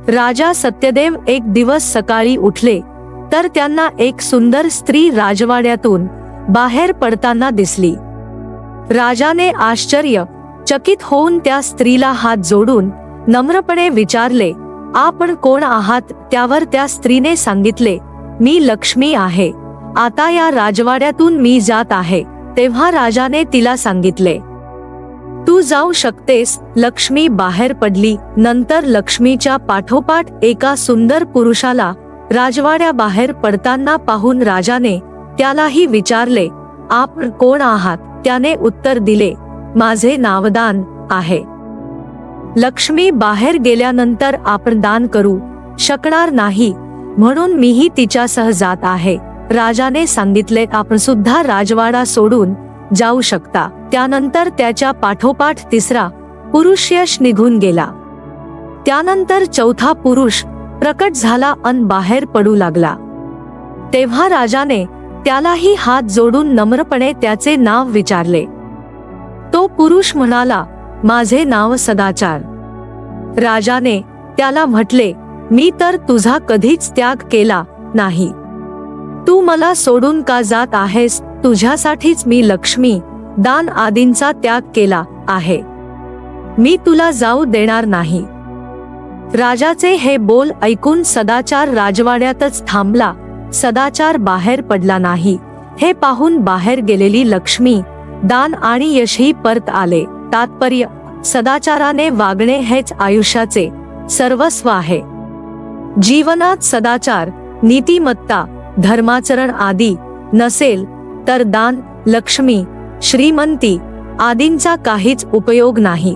राजा सत्यदेव एक दिवस सकाळी उठले तर त्यांना एक सुंदर स्त्री राजवाड्यातून बाहेर पडताना दिसली। राजाने आश्चर्यचकित होऊन त्या स्त्रीला हात जोडून नम्रपणे विचारले, आपण कोण आहात? त्यावर त्या स्त्रीने सांगितले, मी लक्ष्मी आहे, आता या राजवाड्यातून मी जात आहे। तेव्हा राजाने तिला सांगितले, तू जाऊ शकतेस। लक्ष्मी बाहेर पडली। नंतर लक्ष्मीच्या पाठोपाठ एका सुंदर पुरुषाला राजवाड्याबाहेर पडताना पाहून राजाने त्यालाही विचारले, आपण कोण आहात? त्याने उत्तर दिले, माझे नाव दान आहे। लक्ष्मी बाहेर गेल्यानंतर आपण दान करू शकणार नाही, म्हणून मीही तिच्यासह जात आहे। राजाने सांगितले, आपण सुद्धा राजवाडा सोडून जाऊ शकता। त्यानंतर त्याच्या पाठोपाठ तिसरा पुरुष यश निघून गेला। त्यानंतर चौथा पुरुष प्रकट झाला अन बाहेर पडू लागला। तेव्हा राजाने त्यालाही हात जोडून नम्रपणे त्याचे नाव विचारले। तो पुरुष म्हणाला, माझे नाव सदाचार। राजाने त्याला म्हटले, मी तर तुझा कधीच त्याग केला नाही, तू मला सोडून का जात आहेस? तुझ्यासाठीच मी लक्ष्मी, दान आदींचा त्याग केला आहे, मी तुला जाऊ देणार नाही। राजाचे हे बोल ऐकून सदाचार राजवाड्यातच थांबला। सदाचार बाहेर पडला नाही। हे पाहून बाहेर गेलेली लक्ष्मी, दान आणि यशही परत आले। तात्पर्य, सदाचाराने वागणे हेच आयुष्याचे सर्वस्व आहे। जीवनात सदाचार, नीतिमत्ता, धर्माचरण आदी नसेल तर दान, लक्ष्मी, श्रीमंती आदींचा काहीच उपयोग नाही।